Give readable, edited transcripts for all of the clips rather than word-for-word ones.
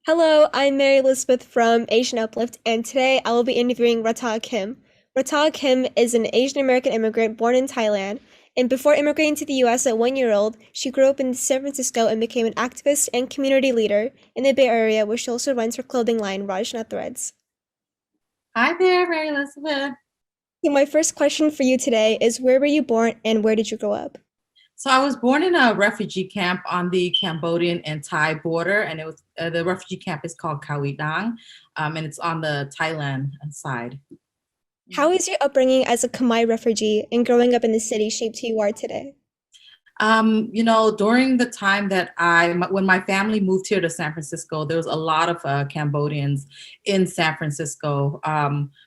Hello, I'm Mary Elizabeth from Asian Uplift, and today I will be interviewing Ratha Kim. Ratha Kim is an Asian American immigrant born in Thailand, and before immigrating to the US at 1 year old, she grew up in San Francisco and became an activist and community leader in the Bay Area, where she also runs her clothing line, Rajna Threads. Hi there, Mary Elizabeth. So, my first question for you today is where were you born and where did you grow up? So I was born in a refugee camp on the Cambodian and Thai border, and it was the refugee camp is called Khao Dang, and it's on the Thailand side. How has your upbringing as a Khmer refugee and growing up in the city shaped who you are today? During the time that when my family moved here to San Francisco, there was a lot of Cambodians in San Francisco.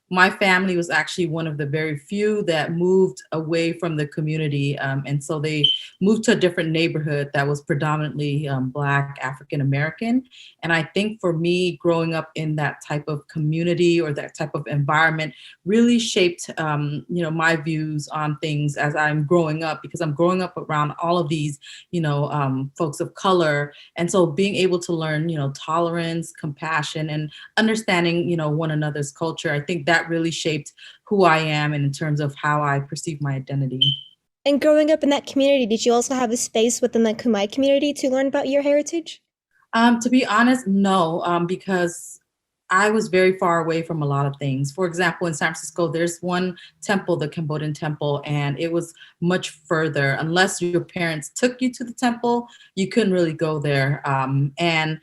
My family was actually one of the very few that moved away from the community. And so they moved to a different neighborhood that was predominantly Black African American. And I think for me, growing up in that type of community or that type of environment really shaped, my views on things as I'm growing up, because I'm growing up around all of these, folks of color. And so being able to learn, tolerance, compassion, and understanding, one another's culture, I think that really shaped who I am and in terms of how I perceive my identity. And growing up in that community, did you also have a space within the Khmer community to learn about your heritage? To be honest, no, because I was very far away from a lot of things. For example, in San Francisco, there's one temple, the Cambodian temple, and it was much further. Unless your parents took you to the temple, you couldn't really go there. And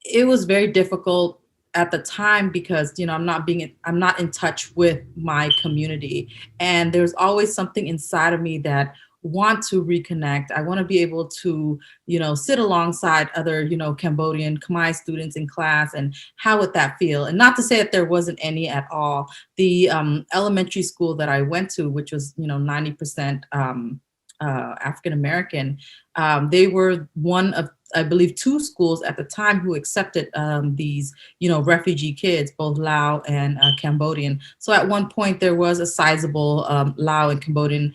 it was very difficult at the time because I'm not in touch with my community, and there's always something inside of me that want to reconnect. I want to be able to sit alongside other Cambodian Khmer students in class, and how would that feel? And not to say that there wasn't any at all. The elementary school that I went to, which was 90% African American, they were one of, I believe, two schools at the time who accepted these, refugee kids, both Lao and Cambodian. So at one point there was a sizable Lao and Cambodian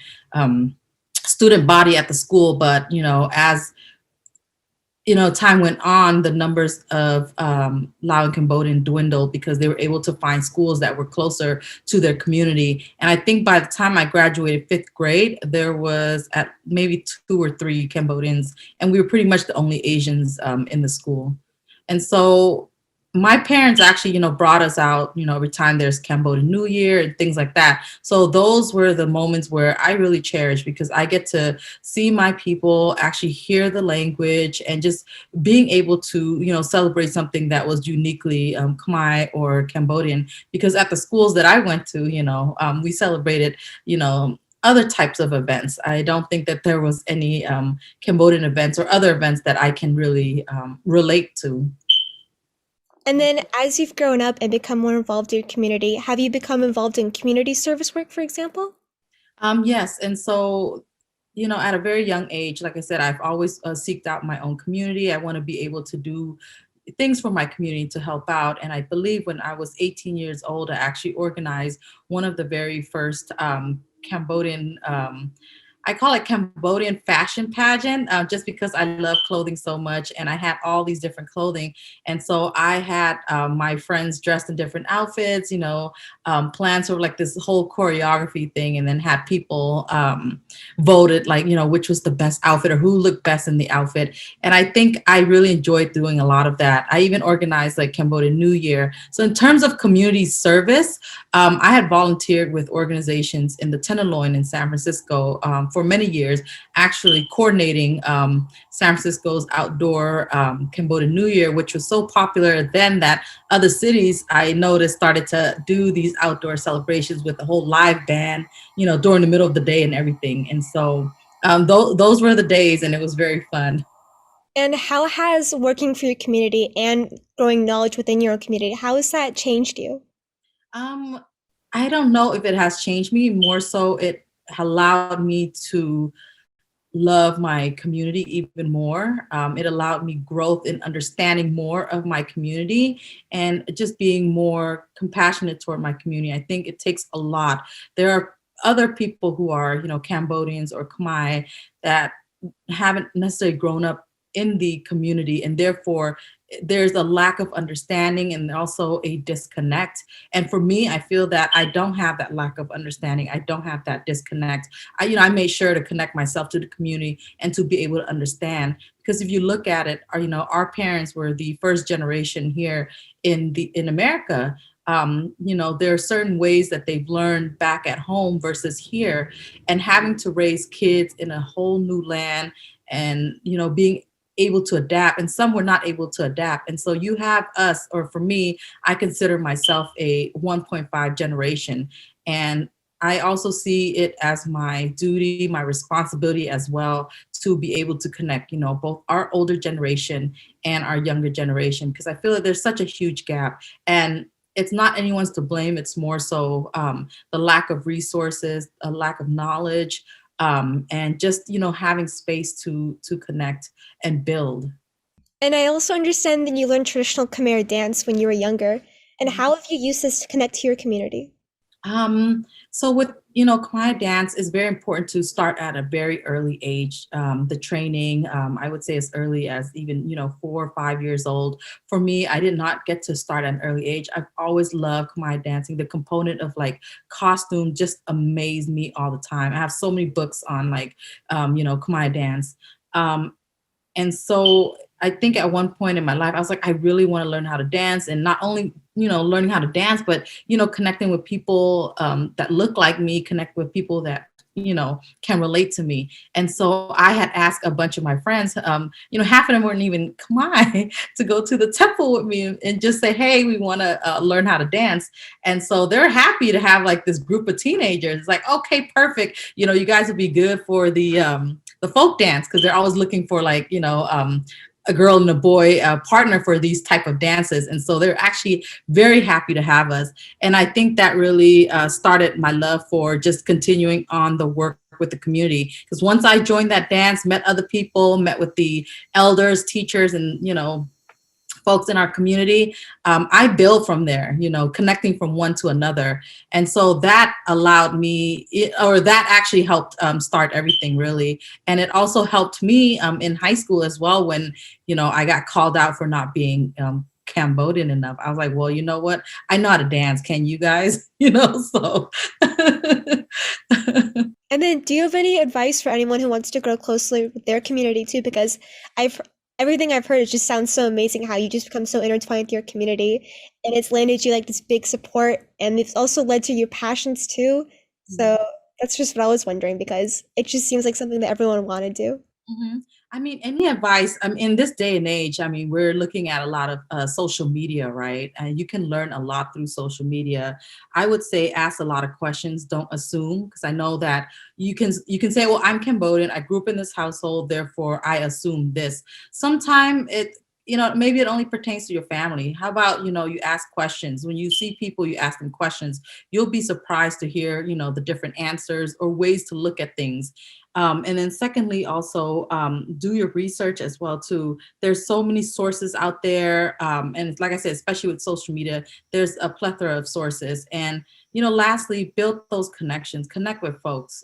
student body at the school, but as time went on, the numbers of Lao and Cambodian dwindled because they were able to find schools that were closer to their community. And I think by the time I graduated fifth grade, there was at maybe two or three Cambodians, and we were pretty much the only Asians in the school. And so my parents actually, brought us out, every time there's Cambodian New Year and things like that. So those were the moments where I really cherish, because I get to see my people, actually hear the language, and just being able to, celebrate something that was uniquely Khmer or Cambodian. Because at the schools that I went to, we celebrated, other types of events. I don't think that there was any Cambodian events or other events that I can really relate to. And then, as you've grown up and become more involved in your community, have you become involved in community service work, for example? Yes, and so, at a very young age, like I said, I've always seeked out my own community. I want to be able to do things for my community to help out. And I believe when I was 18 years old, I actually organized one of the very first Cambodian I call it Cambodian fashion pageant, just because I love clothing so much, and I had all these different clothing. And so I had my friends dressed in different outfits, planned sort of like this whole choreography thing, and then had people voted, like, which was the best outfit or who looked best in the outfit. And I think I really enjoyed doing a lot of that. I even organized like Cambodian New Year. So in terms of community service, I had volunteered with organizations in the Tenderloin in San Francisco for many years, actually coordinating San Francisco's outdoor Cambodian New Year, which was so popular then that other cities, I noticed, started to do these outdoor celebrations with a whole live band, during the middle of the day and everything. And so those were the days, and it was very fun. And how has working for your community and growing knowledge within your own community, how has that changed you? Um, I don't know if it has changed me. More so, it allowed me to love my community even more. It allowed me growth in understanding more of my community and just being more compassionate toward my community. I think it takes a lot. There are other people who are, Cambodians or Khmer that haven't necessarily grown up in the community, and therefore there's a lack of understanding and also a disconnect. And for me, I feel that I don't have that lack of understanding. I don't have that disconnect. I made sure to connect myself to the community and to be able to understand. Because if you look at it, our parents were the first generation here in America. There are certain ways that they've learned back at home versus here, and having to raise kids in a whole new land, and being able to adapt, and some were not able to adapt. And so you have us, or for me, I consider myself a 1.5 generation. And I also see it as my duty, my responsibility as well, to be able to connect, both our older generation and our younger generation, because I feel that there's such a huge gap. And it's not anyone's to blame. It's more so the lack of resources, a lack of knowledge, and just having space to connect and build. And I also understand that you learned traditional Khmer dance when you were younger. And how have you used this to connect to your community? So with Khmer dance, is very important to start at a very early age. The training, I would say, as early as even 4 or 5 years old. For me, I did not get to start at an early age. I've always loved Khmer dancing. The component of like costume just amazed me all the time. I have so many books on like Khmer dance. And so I think at one point in my life, I was like, I really want to learn how to dance, and not only, learning how to dance, but, connecting with people that look like me, connect with people that, can relate to me. And so I had asked a bunch of my friends, half of them weren't even Khmer, to go to the temple with me and just say, hey, we want to learn how to dance. And so they're happy to have like this group of teenagers. It's like, okay, perfect. You guys would be good for the folk dance, because they're always looking for like, a girl and a boy partner for these type of dances. And so they're actually very happy to have us. And I think that really started my love for just continuing on the work with the community. Because once I joined that dance, met other people, met with the elders, teachers, and, folks in our community, I build from there, connecting from one to another. And so that allowed me, that actually helped start everything, really. And it also helped me in high school as well, when, I got called out for not being Cambodian enough. I was like, well, you know what? I know how to dance. Can you guys? So. And then, do you have any advice for anyone who wants to grow closely with their community too? Because everything I've heard, it just sounds so amazing how you just become so intertwined with your community, and it's landed you like this big support, and it's also led to your passions too. So that's just what I was wondering, because it just seems like something that everyone want to do. Mhm. I mean, any advice? In this day and age, we're looking at a lot of social media, right? And you can learn a lot through social media. I would say ask a lot of questions. Don't assume, because I know that you can say, well, I'm Cambodian. I grew up in this household, therefore I assume this. Sometimes maybe it only pertains to your family. How about, you ask questions. When you see people, you ask them questions. You'll be surprised to hear, the different answers or ways to look at things. And then secondly, also do your research as well too. There's so many sources out there. And like I said, especially with social media, there's a plethora of sources. And, lastly, build those connections, connect with folks.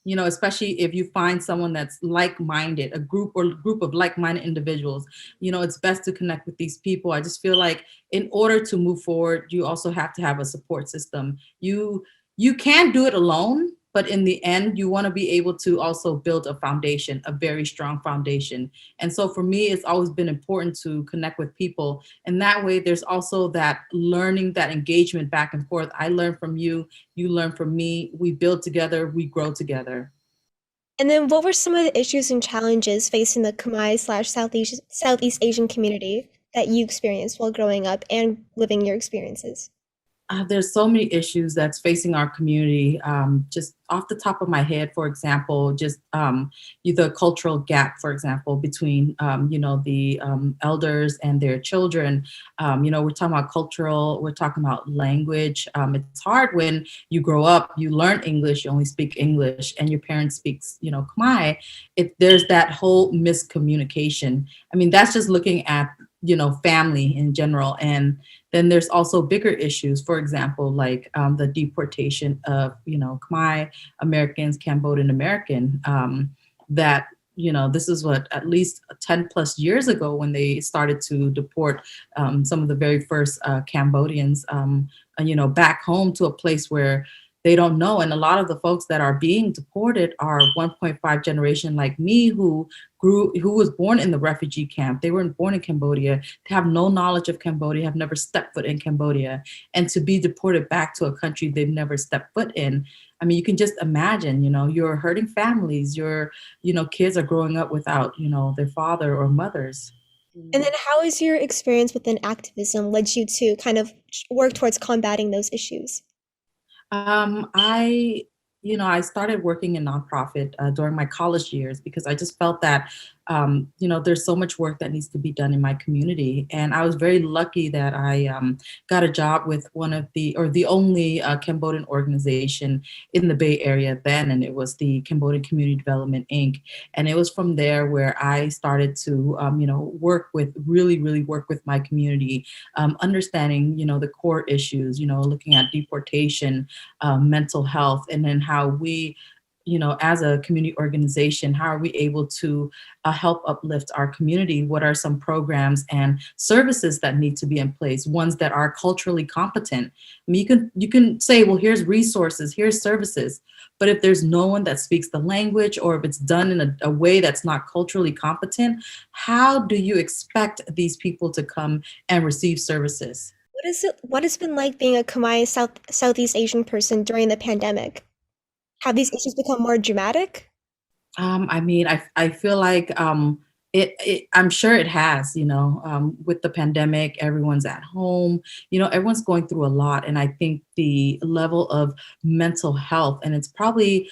Especially if you find someone that's like-minded, a group of like-minded individuals, it's best to connect with these people. I just feel like in order to move forward, you also have to have a support system. You can't do it alone, but in the end, you want to be able to also build a foundation, a very strong foundation. And so for me, it's always been important to connect with people. And that way, there's also that learning, that engagement back and forth. I learn from you, you learn from me, we build together, we grow together. And then, what were some of the issues and challenges facing the Khmer/Southeast Asian community that you experienced while growing up and living your experiences? There's so many issues that's facing our community. Just off the top of my head, for example, just the cultural gap, for example, between the elders and their children. We're talking about we're talking about language. It's hard when you grow up, you learn English, you only speak English, and your parents speaks, Khmer. There's that whole miscommunication. That's just looking at family in general. And then there's also bigger issues, for example, like the deportation of, Khmer Americans, Cambodian American, that This is what, at least 10 plus years ago, when they started to deport some of the very first Cambodians, back home to a place where they don't know. And a lot of the folks that are being deported are 1.5 generation like me, who was born in the refugee camp. They weren't born in Cambodia. They have no knowledge of Cambodia, have never stepped foot in Cambodia. And to be deported back to a country they've never stepped foot in, I mean, you can just imagine, you're hurting families, kids are growing up without, their father or mothers. And then how has your experience within activism led you to kind of work towards combating those issues? I started working in nonprofit during my college years because I just felt that, there's so much work that needs to be done in my community. And I was very lucky that I got a job with the only Cambodian organization in the Bay Area then, and it was the Cambodian Community Development Inc. And it was from there where I started to, really work with my community, understanding, the core issues, looking at deportation, mental health, and then how we, as a community organization, how are we able to help uplift our community? What are some programs and services that need to be in place? Ones that are culturally competent. I mean, you can say, well, here's resources, here's services, but if there's no one that speaks the language, or if it's done in a way that's not culturally competent, how do you expect these people to come and receive services? What has been like being a Khmer Southeast Asian person during the pandemic? Have these issues become more dramatic? I feel like I'm sure it has, with the pandemic, everyone's at home, everyone's going through a lot. And I think the level of mental health, and it's probably,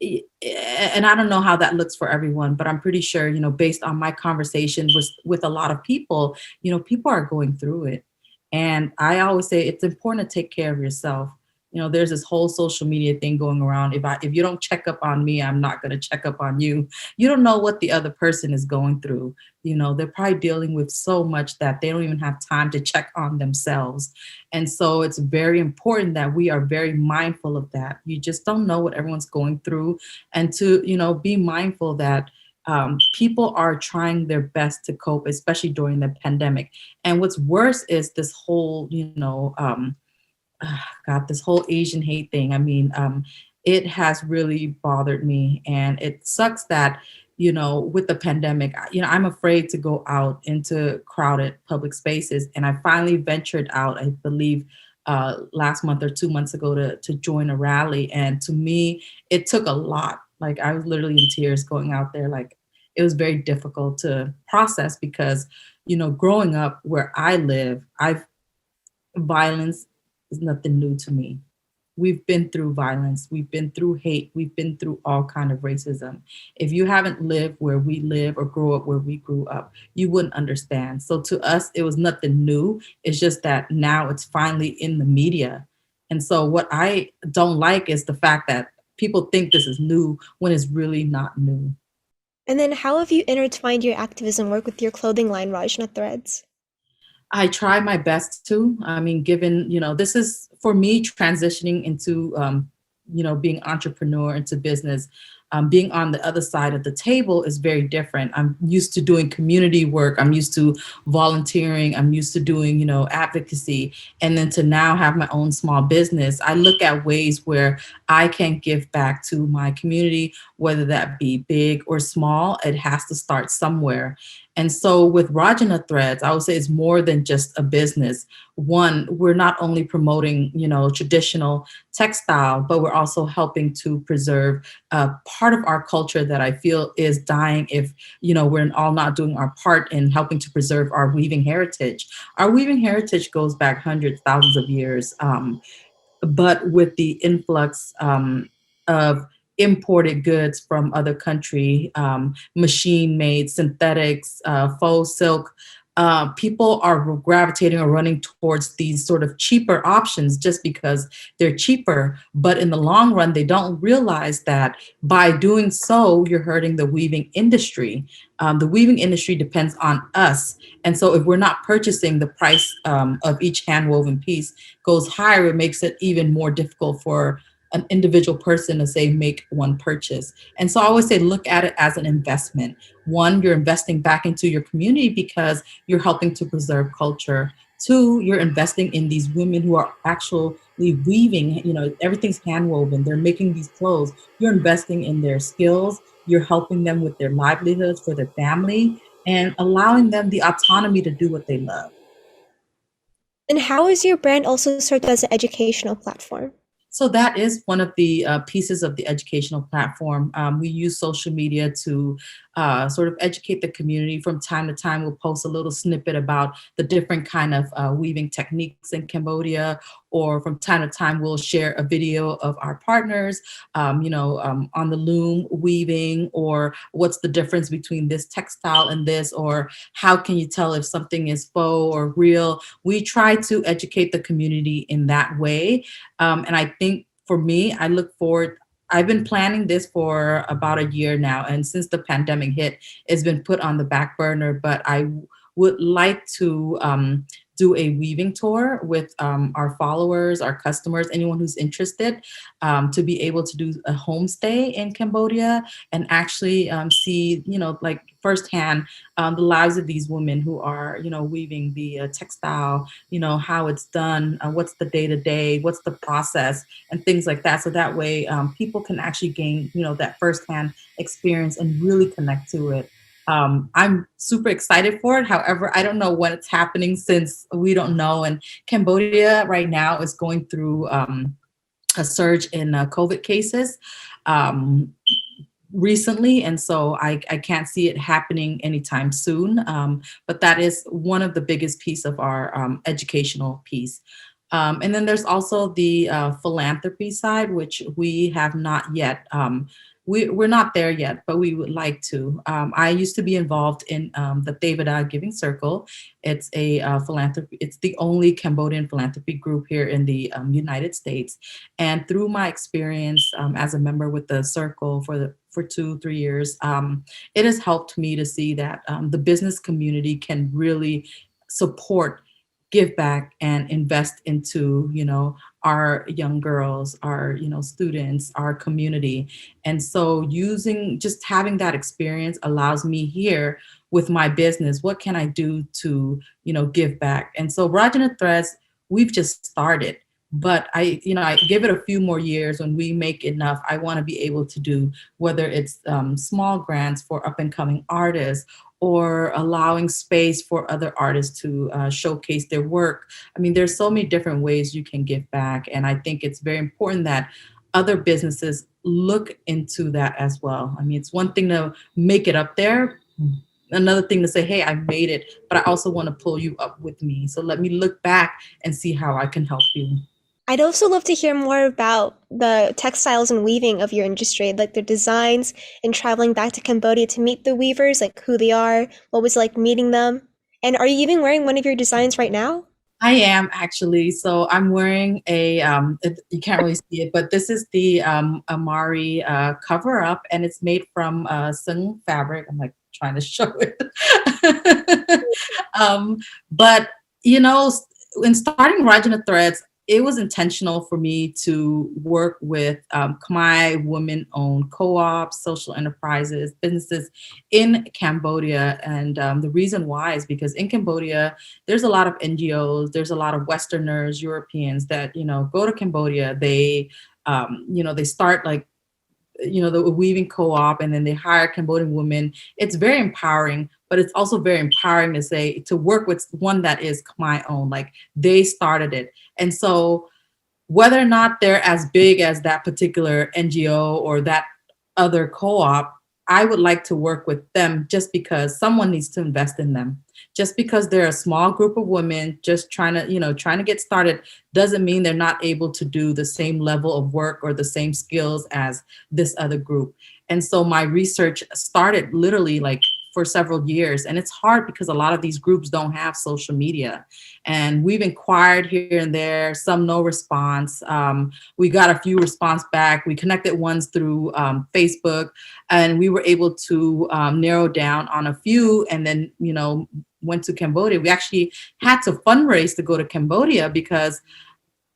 and I don't know how that looks for everyone, but I'm pretty sure, based on my conversations with a lot of people, people are going through it. And I always say it's important to take care of yourself. There's this whole social media thing going around. If you don't check up on me, I'm not going to check up on you. You don't know what the other person is going through. They're probably dealing with so much that they don't even have time to check on themselves. And so it's very important that we are very mindful of that. You just don't know what everyone's going through, and to, be mindful that people are trying their best to cope, especially during the pandemic. And what's worse is this whole, God, this whole Asian hate thing. I mean, it has really bothered me, and it sucks that, with the pandemic, I'm afraid to go out into crowded public spaces. And I finally ventured out, I believe, last month or 2 months ago to join a rally. And to me, it took a lot. Like, I was literally in tears going out there. Like, it was very difficult to process because, growing up where I live, violence is nothing new to me. We've been through violence, we've been through hate, we've been through all kind of racism. If you haven't lived where we live or grew up where we grew up, you wouldn't understand. So to us, it was nothing new. It's just that now it's finally in the media. And so what I don't like is the fact that people think this is new when it's really not new. And then how have you intertwined your activism work with your clothing line, Rajna Threads? I try my best to. I mean, given, this is for me transitioning into, being entrepreneur into business. Being on the other side of the table is very different. I'm used to doing community work. I'm used to volunteering. I'm used to doing, advocacy. And then to now have my own small business, I look at ways where I can give back to my community, whether that be big or small. It has to start somewhere. And so with Rajana Threads, I would say it's more than just a business. One, we're not only promoting, traditional textile, but we're also helping to preserve part of our culture that I feel is dying if, we're all not doing our part in helping to preserve our weaving heritage. Our weaving heritage goes back hundreds, thousands of years. But with the influx of imported goods from other country, machine-made synthetics, faux silk, people are gravitating or running towards these sort of cheaper options just because they're cheaper. But in the long run, they don't realize that by doing so, you're hurting the weaving industry. The weaving industry depends on us. And so if we're not purchasing, the price of each handwoven piece goes higher. It makes it even more difficult for an individual person to say make one purchase. And so I always say look at it as an investment. One, you're investing back into your community because you're helping to preserve culture. Two, you're investing in these women who are actually weaving, everything's hand woven. They're making these clothes. You're investing in their skills. You're helping them with their livelihoods for their family and allowing them the autonomy to do what they love. And how is your brand also served as an educational platform? So that is one of the pieces of the educational platform. We use social media to sort of educate the community. From time to time, we'll post a little snippet about the different kind of weaving techniques in Cambodia, or from time to time, we'll share a video of our partners, on the loom weaving, or what's the difference between this textile and this, or how can you tell if something is faux or real. We try to educate the community in that way. And I think for me, I look forward. I've been planning this for about a year now. And since the pandemic hit, it's been put on the back burner. But I would like to do a weaving tour with our followers, our customers, anyone who's interested, to be able to do a homestay in Cambodia and actually see, like firsthand the lives of these women who are, weaving the textile, how it's done, what's the day to day, what's the process, and things like that. So that way people can actually gain, that firsthand experience and really connect to it. I'm super excited for it. However, I don't know when it's happening since we don't know. And Cambodia right now is going through a surge in COVID cases recently. And so I can't see it happening anytime soon. But that is one of the biggest piece of our educational piece. And then there's also the philanthropy side, which we have not yet. We're not there yet, but we would like to. I used to be involved in the Devada Giving Circle. It's a philanthropy. It's the only Cambodian philanthropy group here in the United States. And through my experience as a member with the circle for 2-3 years, it has helped me to see that the business community can really support, give back, and invest into, our young girls, our, students, our community. And so just having that experience allows me here with my business, what can I do to, give back? And so Rajana Threads, we've just started, but I give it a few more years. When we make enough, I want to be able to do, whether it's small grants for up and coming artists, or allowing space for other artists to showcase their work. I mean, there's so many different ways you can give back. And I think it's very important that other businesses look into that as well. I mean, it's one thing to make it up there, another thing to say, hey, I made it, but I also want to pull you up with me. So let me look back and see how I can help you. I'd also love to hear more about the textiles and weaving of your industry, like the designs and traveling back to Cambodia to meet the weavers, like who they are, what was it like meeting them. And are you even wearing one of your designs right now? I am actually. So I'm wearing you can't really see it, but this is the Amari cover up, and it's made from Sung fabric. I'm like trying to show it. But, in starting Rajana Threads, it was intentional for me to work with Khmer women-owned co-ops, social enterprises, businesses in Cambodia. And the reason why is because in Cambodia, there's a lot of NGOs, there's a lot of Westerners, Europeans that, go to Cambodia. They, they start like, the weaving co-op, and then they hire Cambodian women. It's very empowering, but it's also very empowering to work with one that is Khmer owned, like they started it. And so whether or not they're as big as that particular NGO or that other co-op, I would like to work with them just because someone needs to invest in them. Just because they're a small group of women just trying to get started doesn't mean they're not able to do the same level of work or the same skills as this other group. And so my research started literally like for several years. And it's hard because a lot of these groups don't have social media. And we've inquired here and there, some no response. We got a few response back. We connected ones through Facebook, and we were able to narrow down on a few, and then, went to Cambodia. We actually had to fundraise to go to Cambodia because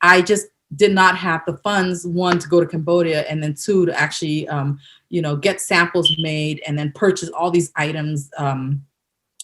I just did not have the funds, one, to go to Cambodia, and then two, to actually, get samples made and then purchase all these items, and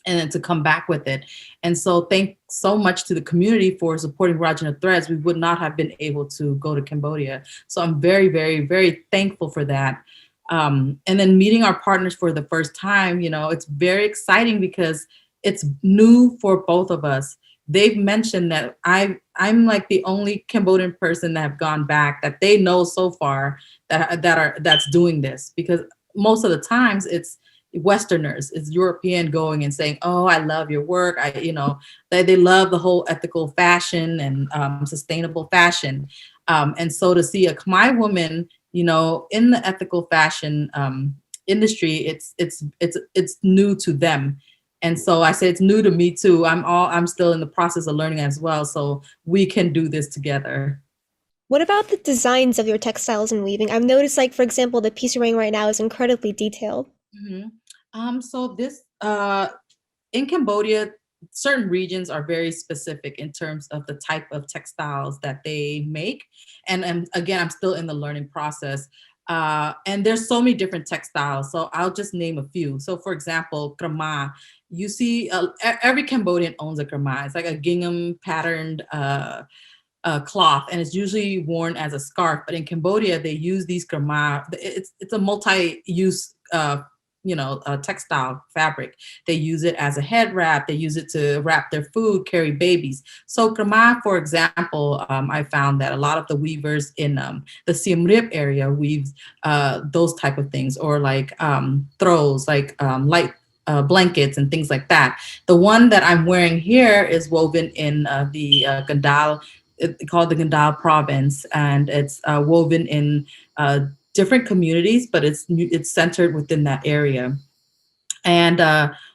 then to come back with it. And so thank so much to the community for supporting Rajana Threads. We would not have been able to go to Cambodia. So I'm very, very, very thankful for that. And then meeting our partners for the first time, it's very exciting because it's new for both of us. They've mentioned that I'm like the only Cambodian person that have gone back that they know so far that's doing this, because most of the times it's Westerners, it's European going and saying, "Oh, I love your work." They love the whole ethical fashion and sustainable fashion, and so to see a Khmer woman, in the ethical fashion industry, it's new to them. And so I say it's new to me too. I'm still in the process of learning as well. So we can do this together. What about the designs of your textiles and weaving? I've noticed, like, for example, the piece you're wearing right now is incredibly detailed. Mhm. So this in Cambodia, certain regions are very specific in terms of the type of textiles that they make. And again, I'm still in the learning process. And there's so many different textiles. So I'll just name a few. So for example, krama, you see every Cambodian owns a krama. It's like a gingham patterned cloth, and it's usually worn as a scarf. But in Cambodia, they use these krama. It's a multi-use textile fabric. They use it as a head wrap. They use it to wrap their food, carry babies. So Khmer, for example, I found that a lot of the weavers in the Siem Reap area weaves those type of things, or like throws, like light blankets and things like that. The one that I'm wearing here is woven in the Gandal, called the Gandal province, and it's woven in different communities, but it's centered within that area. And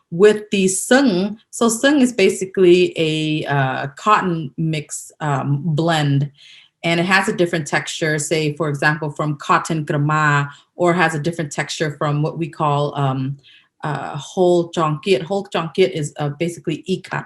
with the sung, so sung is basically a cotton mix blend, and it has a different texture, say, for example, from cotton krama, or has a different texture from what we call whole chongkit. Whole chongkit is basically ikat.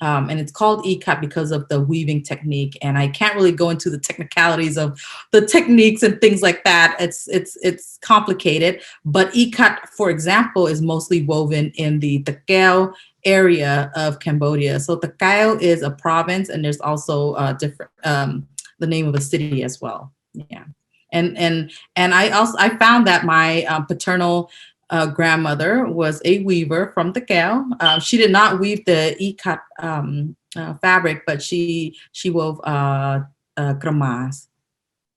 And it's called ikat because of the weaving technique. And I can't really go into the technicalities of the techniques and things like that. It's complicated. But ikat, for example, is mostly woven in the Takeo area of Cambodia. So Takeo is a province, and there's also different the name of a city as well. Yeah. And I found that my paternal grandmother was a weaver from Takeo. She did not weave the ikat fabric, but she wove kramas.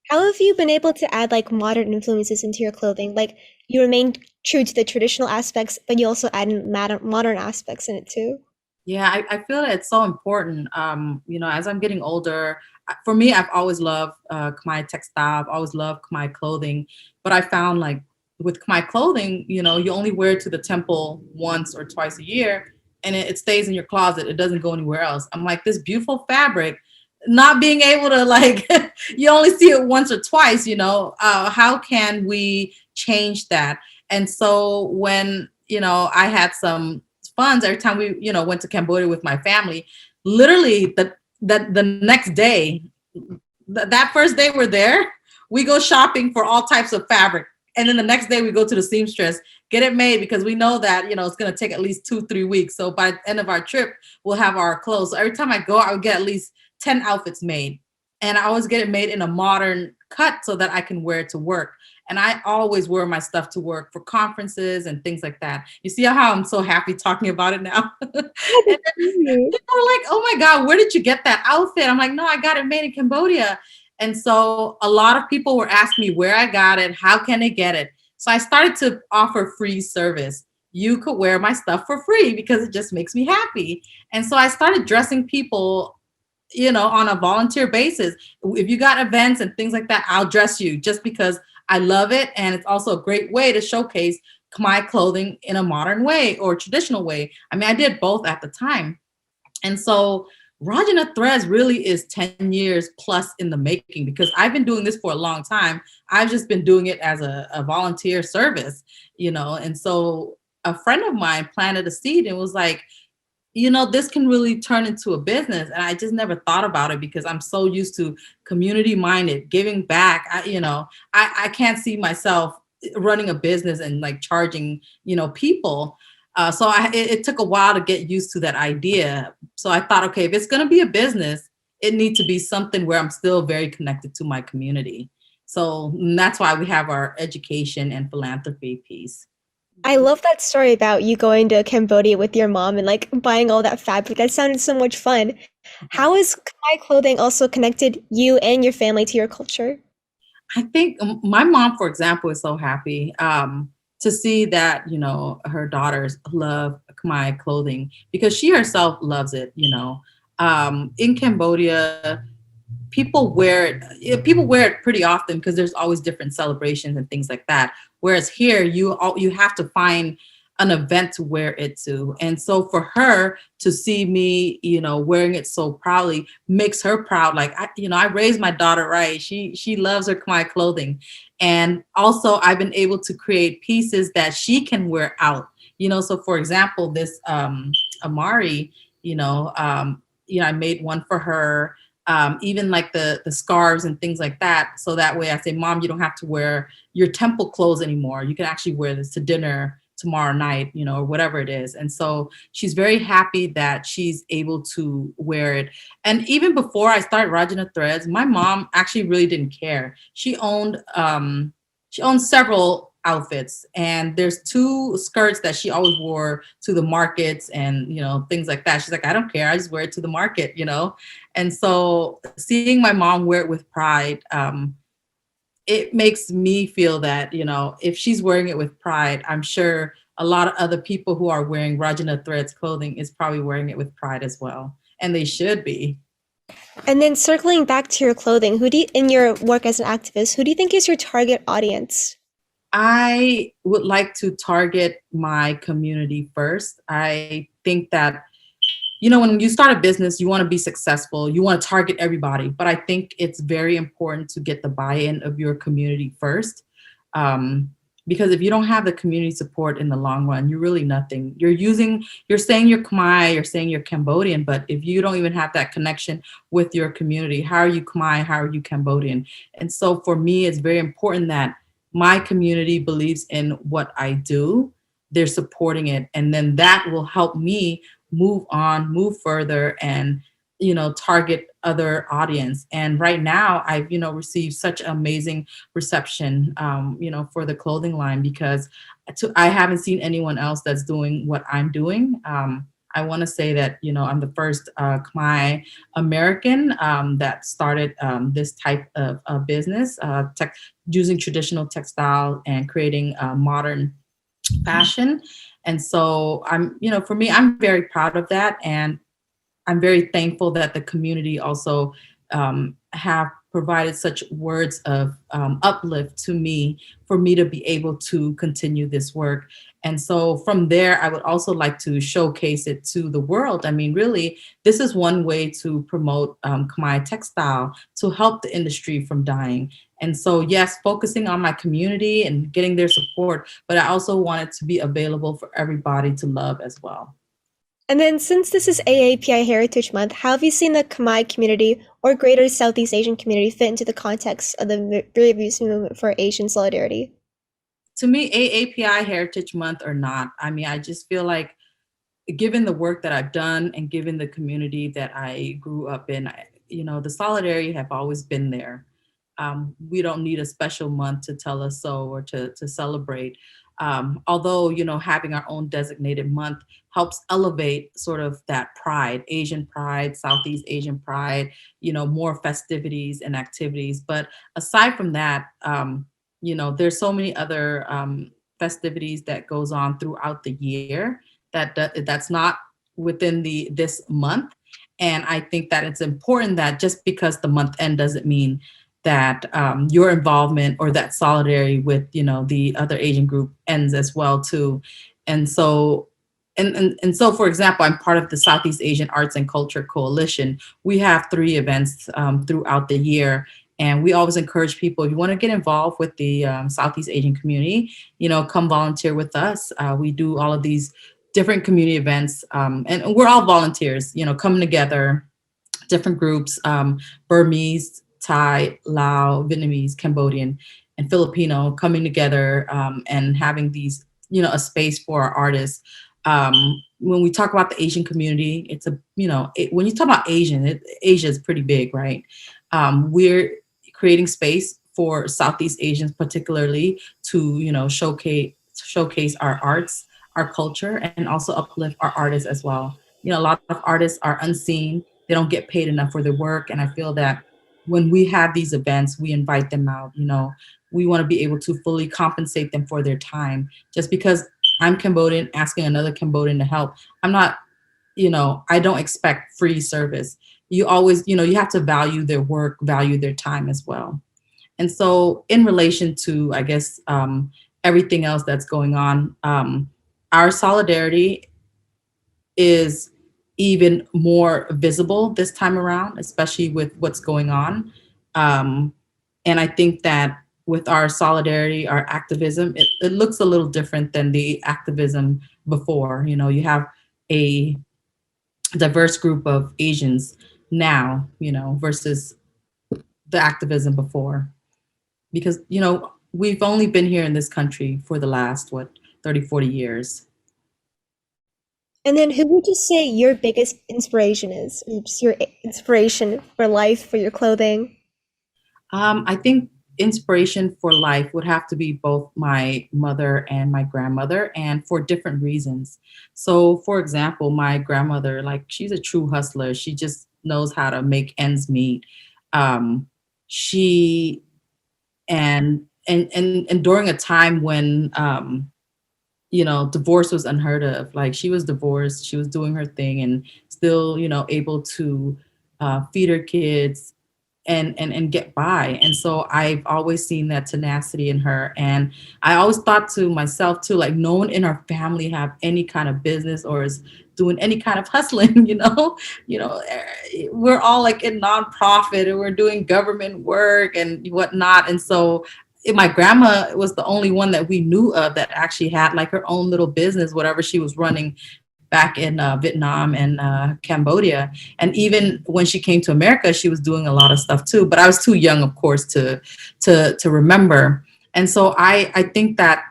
How have you been able to add like modern influences into your clothing? Like you remain true to the traditional aspects, but you also add in modern aspects in it too. Yeah, I feel that it's so important. As I'm getting older, for me, I've always loved Khmer textile. I've always loved Khmer clothing, but I found like with Khmer clothing, you only wear it to the temple once or twice a year, and it stays in your closet. It doesn't go anywhere else. I'm like, this beautiful fabric, not being able to like, you only see it once or twice. How can we change that? And so when I had some funds every time we went to Cambodia with my family, literally the next day, that first day we're there, we go shopping for all types of fabric, and then the next day we go to the seamstress, get it made, because we know that it's going to take at least 2-3 weeks. So by the end of our trip, we'll have our clothes. So every time I go, I would get at least 10 outfits made, and I always get it made in a modern cut so that I can wear it to work. And I always wear my stuff to work for conferences and things like that. You see how I'm so happy talking about it now? And then people are like, "Oh my God, where did you get that outfit?" I'm like, "No, I got it made in Cambodia." And so a lot of people were asking me where I got it, how can they get it? So I started to offer free service. You could wear my stuff for free because it just makes me happy. And so I started dressing people on a volunteer basis. If you got events and things like that, I'll dress you just because I love it. And it's also a great way to showcase Khmer clothing in a modern way or traditional way. I mean, I did both at the time. And so Rajana Threads really is 10 years plus in the making, because I've been doing this for a long time. I've just been doing it as a volunteer service, and so a friend of mine planted a seed and was like, this can really turn into a business. And I just never thought about it because I'm so used to community minded, giving back. I can't see myself running a business and like charging, people. It took a while to get used to that idea. So I thought, okay, if it's going to be a business, it needs to be something where I'm still very connected to my community. So that's why we have our education and philanthropy piece. I love that story about you going to Cambodia with your mom and like buying all that fabric. That sounded so much fun. How is Khmer clothing also connected you and your family to your culture? I think my mom, for example, is so happy to see that, her daughters love Khmer clothing because she herself loves it, in Cambodia, people wear it pretty often because there's always different celebrations and things like that. Whereas here, you have to find an event to wear it to. And so for her to see me, wearing it so proudly makes her proud. Like, I raised my daughter right. She loves her Khmer clothing. And also I've been able to create pieces that she can wear out, so for example, this Amari, I made one for her. Even like the scarves and things like that. So that way I say, Mom, you don't have to wear your temple clothes anymore. You can actually wear this to dinner tomorrow night, or whatever it is. And so she's very happy that she's able to wear it. And even before I started Rajana Threads, my mom actually really didn't care. She owned several outfits, and there's two skirts that she always wore to the markets and things like that. She's like, I don't care, I just wear it to the market. And so seeing my mom wear it with pride, it makes me feel that, if she's wearing it with pride, I'm sure a lot of other people who are wearing Rajana Threads clothing is probably wearing it with pride as well. And they should be. And then circling back to your clothing, in your work as an activist, who do you think is your target audience? I would like to target my community first. I think that, when you start a business, you want to be successful. You want to target everybody. But I think it's very important to get the buy-in of your community first. Because if you don't have the community support in the long run, you're really nothing. You're saying you're Khmer, you're saying you're Cambodian, but if you don't even have that connection with your community, how are you Khmer? How are you Cambodian? And so for me, it's very important that my community believes in what I do. They're supporting it. And then that will help me move further and, target other audience. And right now I've, received such amazing reception, for the clothing line because I haven't seen anyone else that's doing what I'm doing. I want to say that, I'm the first Khmer American that started this type of business, using traditional textile and creating modern fashion. And so for me, I'm very proud of that. And I'm very thankful that the community also have provided such words of uplift to me for me to be able to continue this work. And so from there, I would also like to showcase it to the world. I mean, really, this is one way to promote Khmer textile to help the industry from dying. And so, yes, focusing on my community and getting their support, but I also want it to be available for everybody to love as well. And then since this is AAPI Heritage Month, how have you seen the Khmer community or greater Southeast Asian community fit into the context of the refugee movement for Asian solidarity? To me, AAPI Heritage Month or not, I mean, I just feel like given the work that I've done and given the community that I grew up in, the solidarity have always been there. We don't need a special month to tell us so or to celebrate. Although, having our own designated month helps elevate sort of that pride, Asian pride, Southeast Asian pride, more festivities and activities. But aside from that, there's so many other festivities that goes on throughout the year that's not within this month. And I think that it's important that just because the month end doesn't mean that your involvement or that solidarity with the other Asian group ends as well too. And so so for example, I'm part of the Southeast Asian Arts and Culture Coalition. We have 3 events throughout the year. And we always encourage people, if you want to get involved with the Southeast Asian community, come volunteer with us. We do all of these different community events, and we're all volunteers, coming together, different groups, Burmese, Thai, Lao, Vietnamese, Cambodian, and Filipino coming together, and having these, a space for our artists. When we talk about the Asian community, it's when you talk about Asia is pretty big, right? We're creating space for Southeast Asians, particularly, to showcase our arts, our culture, and also uplift our artists as well. A lot of artists are unseen, they don't get paid enough for their work. And I feel that when we have these events, we invite them out, we want to be able to fully compensate them for their time. Just because I'm Cambodian, asking another Cambodian to help, I'm not, I don't expect free service. You always, you have to value their work, value their time as well. And so in relation to, I guess, everything else that's going on, our solidarity is even more visible this time around, especially with what's going on. And I think that with our solidarity, our activism, it looks a little different than the activism before. You have a diverse group of Asians now, versus the activism before. Because, we've only been here in this country for the last, 30, 40 years. And then who would you say your biggest inspiration is? Or just your inspiration for life, for your clothing? I think inspiration for life would have to be both my mother and my grandmother, and for different reasons. So, for example, my grandmother, like, she's a true hustler. She just knows how to make ends meet. She and during a time when divorce was unheard of. Like, she was divorced, she was doing her thing, and still, able to feed her kids and get by. And so I've always seen that tenacity in her. And I always thought to myself too, like, no one in our family have any kind of business or is doing any kind of hustling, we're all like in nonprofit and we're doing government work and whatnot. And so my grandma was the only one that we knew of that actually had like her own little business, whatever she was running back in Vietnam and Cambodia. And even when she came to America, she was doing a lot of stuff too. But I was too young, of course, to remember. And so I think that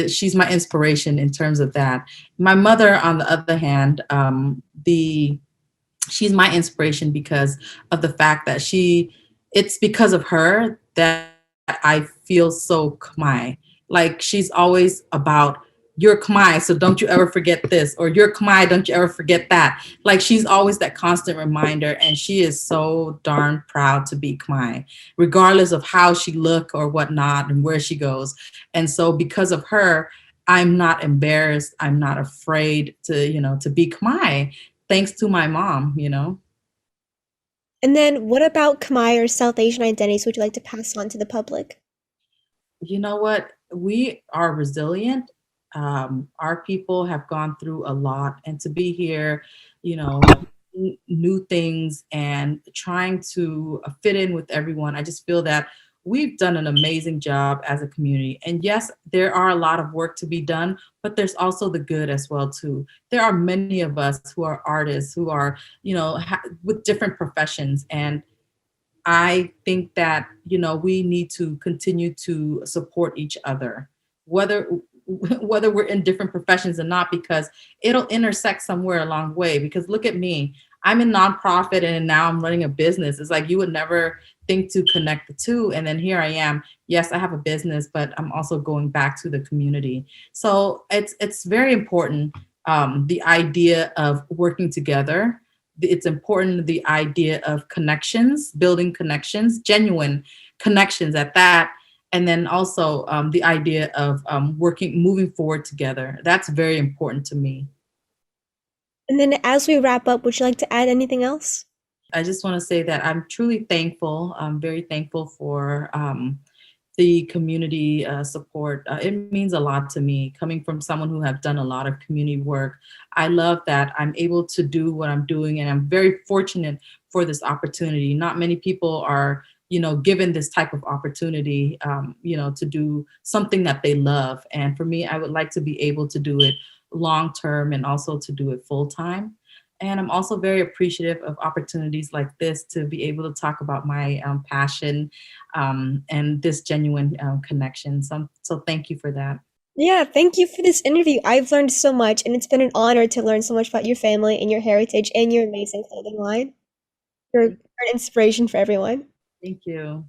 she's my inspiration in terms of that. My mother, on the other hand, she's my inspiration because of the fact that it's because of her that I feel so Khmer. Like, she's always about, you're Khmer, so don't you ever forget this, or you're Khmer, don't you ever forget that. Like, she's always that constant reminder, and she is so darn proud to be Khmer, regardless of how she look or whatnot and where she goes. And so because of her, I'm not embarrassed. I'm not afraid to be Khmer, thanks to my mom. And then what about Khmer or South Asian identities would you like to pass on to the public? You know what? We are resilient. Our people have gone through a lot, and to be here, new things and trying to fit in with everyone, I just feel that we've done an amazing job as a community. And yes, there are a lot of work to be done, but there's also the good as well too. There are many of us who are artists, who are, with different professions, and I think that, we need to continue to support each other, whether whether we're in different professions or not, because it'll intersect somewhere along the way. Because look at me, I'm in nonprofit and now I'm running a business. It's like you would never think to connect the two. And then here I am. Yes, I have a business, but I'm also going back to the community. So it's very important, the idea of working together. It's important, the idea of connections, building connections, genuine connections at that. And then also the idea of moving forward together. That's very important to me. And then as we wrap up, would you like to add anything else? I just want to say that I'm truly thankful. I'm very thankful for the community support. It means a lot to me, coming from someone who have done a lot of community work. I love that I'm able to do what I'm doing, and I'm very fortunate for this opportunity. Not many people are, given this type of opportunity, to do something that they love. And for me, I would like to be able to do it long term and also to do it full time. And I'm also very appreciative of opportunities like this to be able to talk about my passion and this genuine connection. So thank you for that. Yeah, thank you for this interview. I've learned so much, and it's been an honor to learn so much about your family and your heritage and your amazing clothing line. You're an inspiration for everyone. Thank you.